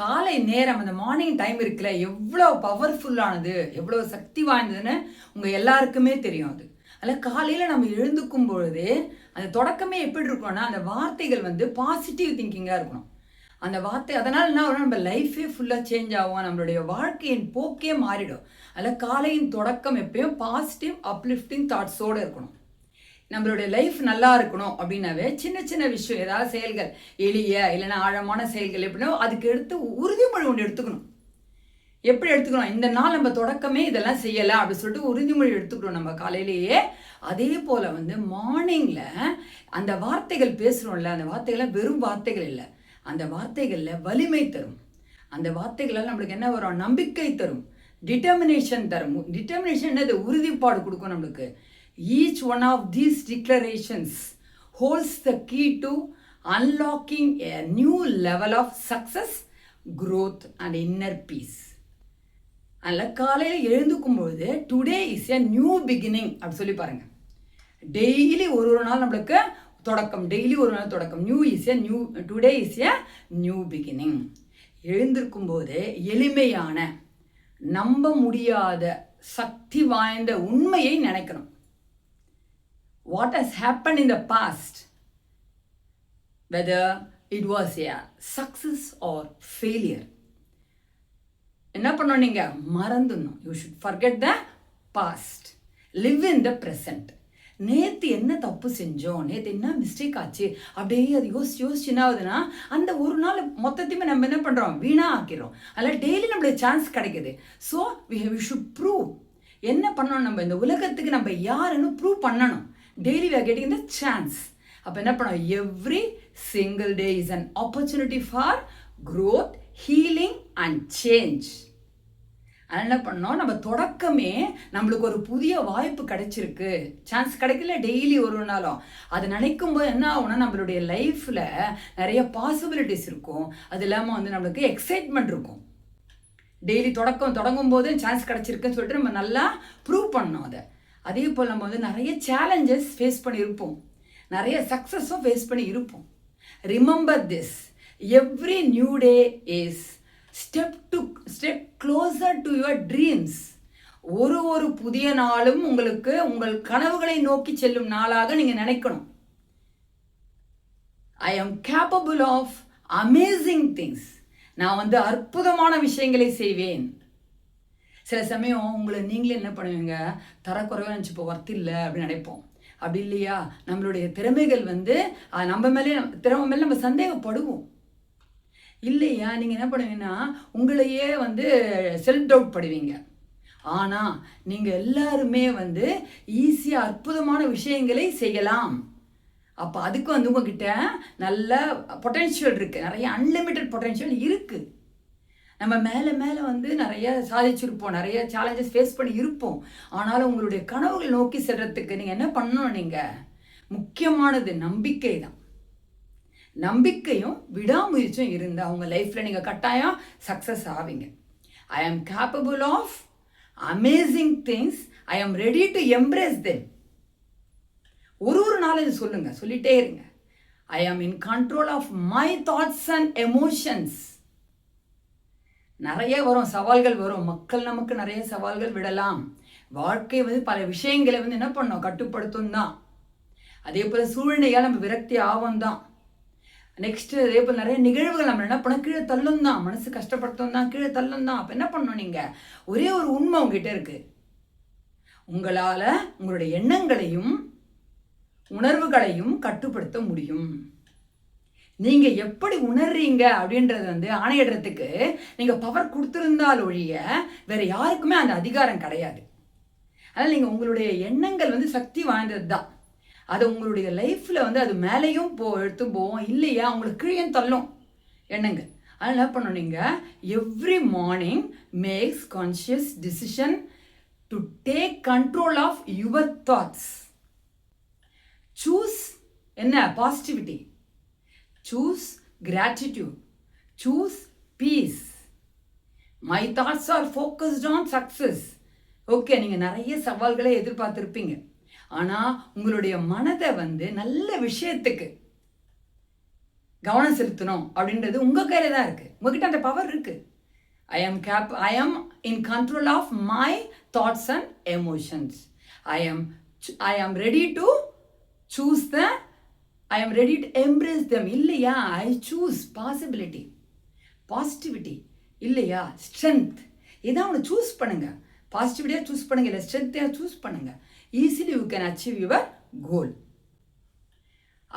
காலை நேரம் அந்த மார்னிங் டைம் இருக்குல்ல, எவ்வளோ பவர்ஃபுல்லானது, எவ்வளோ சக்தி வாய்ந்ததுன்னு உங்கள் எல்லாருக்குமே தெரியும். அதில் காலையில் நம்ம எழுந்துக்கும் பொழுதே அந்த தொடக்கமே எப்படி இருக்கணும்னா, அந்த வார்த்தைகள் வந்து பாசிட்டிவ் திங்கிங்காக இருக்கணும். அந்த வார்த்தை அதனால் என்ன ஆகும், நம்ம லைஃபே ஃபுல்லாக சேஞ்ச் ஆகும், நம்மளுடைய வாழ்க்கையின் போக்கே மாறிடும். அதில் காலையின் தொடக்கம் எப்பயும் பாசிட்டிவ் அப்லிஃப்டிங் தாட்ஸோடு இருக்கணும். நம்மளுடைய லைஃப் நல்லா இருக்கணும் அப்படின்னாவே சின்ன சின்ன விஷயம், ஏதாவது செயல்கள் எளிய இல்லைன்னா ஆழமான செயல்கள் எப்படின்னா அதுக்கு எடுத்து உறுதிமொழி ஒன்று எடுத்துக்கணும். எப்படி எடுத்துக்கணும், இந்த நாள் நம்ம தொடக்கமே இதெல்லாம் செய்யலாம் அப்படின்னு சொல்லிட்டு உறுதிமொழி எடுத்துக்கணும் நம்ம காலையிலேயே. அதே போல் வந்து மார்னிங்கில் அந்த வார்த்தைகள் பேசுகிறோம்ல, அந்த வார்த்தைகள்லாம் வெறும் வார்த்தைகள் இல்லை, அந்த வார்த்தைகளில் வலிமை தரும். அந்த வார்த்தைகளால் நம்மளுக்கு என்ன வரும், நம்பிக்கை தரும், டிட்டர்மினேஷன் தரும். டிட்டர்மினேஷன் என்னது, உறுதிப்பாடு கொடுக்கும் நம்மளுக்கு. Each one of these declarations holds the key to unlocking a new level of success, growth and inner peace. அதில் காலையில் எழுந்துக்கும் பொழுது today is a new beginning அப்படி சொல்லி பாருங்க. டெய்லி ஒரு நாள் நம்மளுக்கு தொடக்கம், டெய்லி ஒரு நாள் தொடக்கம். Today is a new beginning. எழுந்திருக்கும் போது எளிமையான, நம்ப முடியாத, சக்தி வாய்ந்த உண்மையை நினைக்கணும். What has happened in the past, whether it was a success or failure, என்ன பண்ணணும், நீங்க மறந்துடணும். You should forget the past, live in the present. நேற்று என்ன தப்பு செஞ்சோம், நேற்று என்ன மிஸ்டேக் ஆச்சு அப்படியே அது யோசிச்சு என்ன ஆகுதுன்னா அந்த ஒரு நாள் மொத்தத்தையுமே நம்ம என்ன பண்ணுறோம், வீணாக ஆக்கிறோம். அதில் டெய்லி நம்மளுக்கு சான்ஸ் கிடைக்குது. ஸோ we should prove, என்ன பண்ணணும், நம்ம இந்த உலகத்துக்கு நம்ம யாருன்னு ப்ரூவ் பண்ணணும். Daily we are getting the chance. அப்போ என்ன பண்ணோம், every single day is an opportunity for growth, healing and change. அதனால் என்ன பண்ணோம், நம்ம தொடக்கமே நம்மளுக்கு ஒரு புதிய வாய்ப்பு கிடைச்சிருக்கு, சான்ஸ் கிடைக்கல டெய்லி ஒரு நாளும். அது நினைக்கும் போது என்ன ஆகும்னா நம்மளுடைய லைஃப்பில் நிறைய பாசிபிலிட்டிஸ் இருக்கும். அது இல்லாமல் வந்து நம்மளுக்கு எக்ஸைட்மெண்ட் இருக்கும். டெய்லி தொடங்கும் போது சான்ஸ் கிடைச்சிருக்குன்னு சொல்லிட்டு நம்ம நல்லா ப்ரூவ் பண்ணோம் அதை. அதே போல் நம்ம வந்து நிறைய சேலஞ்சஸ் ஃபேஸ் பண்ணியிருப்போம், நிறைய சக்ஸஸும் ஃபேஸ் பண்ணி இருப்போம். Remember this, every new day is step closer to your dreams. ஒரு புதிய நாளும் உங்களுக்கு உங்கள் கனவுகளை நோக்கி செல்லும் நாளாக நீங்கள் நினைக்கணும். ஐ am capable of amazing things. நான் வந்து அற்புதமான விஷயங்களை செய்வேன். சில சமயம் உங்களை நீங்களே என்ன பண்ணுவீங்க, தரக்குறைவாக நினச்சிப்போ, ஒர்த் இல்லை அப்படின்னு நினைப்போம். அப்படி இல்லையா, நம்மளுடைய திறமைகள் வந்து திறமை மேலே நம்ம சந்தேகப்படுவோம் இல்லையா. நீங்கள் என்ன பண்ணுவீங்கன்னா உங்களையே வந்து செல்ஃப் டவுட் படுவீங்க. ஆனால் நீங்கள் எல்லாருமே வந்து ஈஸியாக அற்புதமான விஷயங்களை செய்யலாம். அப்போ அதுக்கு வந்து உங்ககிட்ட நல்ல பொட்டென்ஷியல் இருக்குது, நிறைய அன்லிமிட்டெட் பொட்டென்ஷியல் இருக்குது. நம்ம மேலே வந்து நிறைய சாதிச்சிருப்போம், நிறைய சேலஞ்சஸ் ஃபேஸ் பண்ணி இருப்போம். ஆனாலும் உங்களுடைய கனவுகளை நோக்கி செல்றதுக்கு நீங்கள் என்ன பண்ணணும், நீங்கள் முக்கியமானது நம்பிக்கை தான். நம்பிக்கையும் விடாமுயற்சியும் இருந்தால் உங்கள் லைஃப்பில் நீங்கள் கட்டாயம் சக்ஸஸ் ஆவீங்க. I am capable of amazing things, I am ready to embrace them. ஒரு நாள் இது சொல்லிட்டே இருங்க. I am in control of my thoughts and emotions. நிறைய வரும், சவால்கள் வரும், மக்கள் நமக்கு நிறைய சவால்கள் விடலாம். வாழ்க்கை வந்து பல விஷயங்களை வந்து என்ன பண்ணோம், கட்டுப்படுத்தும் தான். அதே போல் சூழ்நிலையால் நம்ம விரக்தி ஆகும் தான். நெக்ஸ்ட்டு அதே போல் நிறைய நிகழ்வுகள் நம்ம என்ன பண்ணோம், கீழே தள்ளும் தான், மனசு கஷ்டப்படுத்தும் தான், கீழே தள்ளும் தான். அப்போ என்ன பண்ணணும், நீங்கள் ஒரே ஒரு உண்மை உங்ககிட்ட இருக்குது, உங்களால் உங்களுடைய எண்ணங்களையும் உணர்வுகளையும் கட்டுப்படுத்த முடியும். நீங்கள் எப்படி உணர்றீங்க அப்படின்றது வந்து ஆணையிடுறதுக்கு நீங்கள் பவர் கொடுத்துருந்தால் ஒழிய வேறு யாருக்குமே அந்த அதிகாரம் கிடையாது. அதனால் நீங்கள் உங்களுடைய எண்ணங்கள் வந்து சக்தி வாய்ந்தது தான். அது உங்களுடைய லைஃப்பில் வந்து அது மேலேயும் எடுத்து போவோம், இல்லையா உங்களுக்கு கீழே தள்ளும் எண்ணங்கள். அதனால் என்ன பண்ணணும், நீங்கள் every morning makes conscious decision to take control of your thoughts. Choose என்ன, positivity. Choose gratitude. Choose peace. My thoughts are focused on success. Okay, நீங்கள் நிறைய சவால்களை எதிர்பார்த்துருப்பீங்க. ஆனால் உங்களுடைய மனதை வந்து நல்ல விஷயத்துக்கு கவனம் செலுத்தணும் அப்படின்றது உங்கள் கையில் தான் இருக்குது. உங்ககிட்ட அந்த பவர் இருக்குது. I am in control of my thoughts and emotions. I am ready to choose I am ready to embrace them. இல்லையா, I choose possibility, positivity. இல்லையா, strength. இதான் ஒன்று சூஸ் பண்ணுங்க. பாசிட்டிவிட்டியாக சூஸ் பண்ணுங்க, இல்லை ஸ்ட்ரென்த்தையாக சூஸ் பண்ணுங்க. Easily you can achieve your goal.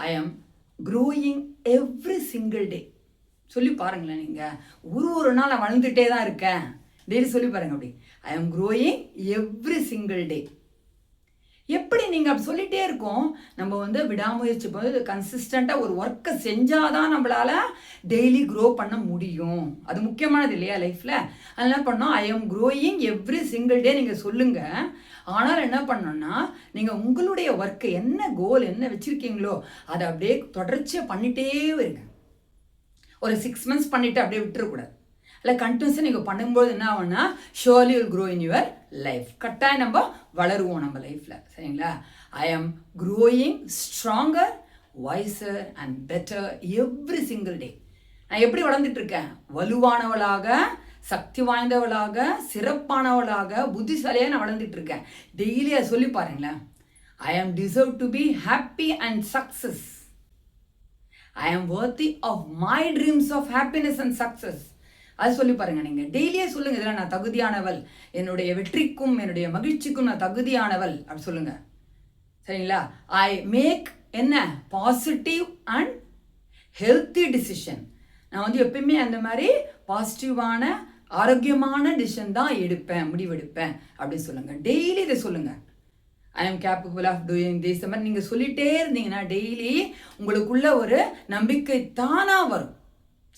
I am growing every single day. சொல்லி பாருங்களேன், நீங்கள் ஒரு நாள் நான் வளர்ந்துட்டே தான் இருக்கேன். டெய்லி சொல்லி பாருங்க அப்படி. ஐ am growing every single day. எப்படி நீங்கள் அப்படி சொல்லிகிட்டே இருக்கோம். நம்ம விடாமுயற்சி போது கன்சிஸ்டண்ட்டாக ஒரு ஒர்க்கை செஞ்சால் தான் நம்மளால் டெய்லி க்ரோ பண்ண முடியும். அது முக்கியமானது இல்லையா லைஃப்பில்? அதெல்லாம் பண்ணோம். I am growing every single day நீங்கள் சொல்லுங்கள். ஆனால் என்ன பண்ணோன்னா, நீங்கள் உங்களுடைய ஒர்க்கு என்ன கோல் என்ன வச்சுருக்கீங்களோ அதை அப்படியே தொடர்ச்சியாக பண்ணிகிட்டே வருங்க. ஒரு 6 months பண்ணிவிட்டு அப்படியே விட்டுறக்கூடாது. இல்லை கண்டினியூஸாக நீங்கள் பண்ணும்போது என்ன ஆகும்னா, surely will grow in your life. கட்டாயம் நம்ம வளருவோம் நம்ம லைஃப்பில். சரிங்களா? ஐ am growing stronger, visor and better every single day. நான் எப்படி வளர்ந்துட்டுருக்கேன்? வலுவானவளாக, சக்தி வாய்ந்தவளாக, சிறப்பானவளாக, புத்திசாலியாக நான் வளர்ந்துட்டுருக்கேன். டெய்லி அதை சொல்லி பாருங்களேன். I am deserve to be happy and success. I am worthy of my dreams of happiness and success. அது சொல்லி பாருங்க. நீங்கள் டெய்லியே சொல்லுங்க, இதில் நான் தகுதியானவள், என்னுடைய வெற்றிக்கும் என்னுடைய மகிழ்ச்சிக்கும் நான் தகுதியானவள் அப்படி சொல்லுங்க. சரிங்களா? ஐ மேக் என்ன பாசிட்டிவ் அண்ட் ஹெல்த்தி டிசிஷன். நான் எப்பயுமே அந்த மாதிரி பாசிட்டிவான ஆரோக்கியமான டிசிஷன் தான் எடுப்பேன், முடிவெடுப்பேன் அப்படின்னு சொல்லுங்க. டெய்லி இதை சொல்லுங்க. ஐ am capable of doing this. மாதிரி நீங்கள் சொல்லிகிட்டே இருந்தீங்கன்னா டெய்லி உங்களுக்குள்ள ஒரு நம்பிக்கை தானாக வரும்.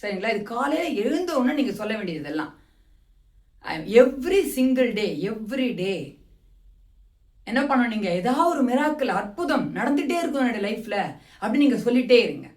சரிங்களா? இது காலையில் எழுந்தோன்னு நீங்கள் சொல்ல வேண்டியதெல்லாம். Every single day, every day என்ன பண்ணணும்? நீங்கள் ஏதாவது ஒரு மிராக்கிள், அற்புதம் நடந்துகிட்டே இருக்கும் என்னோட லைஃப்பில் அப்படி நீங்கள் சொல்லிகிட்டே இருங்க.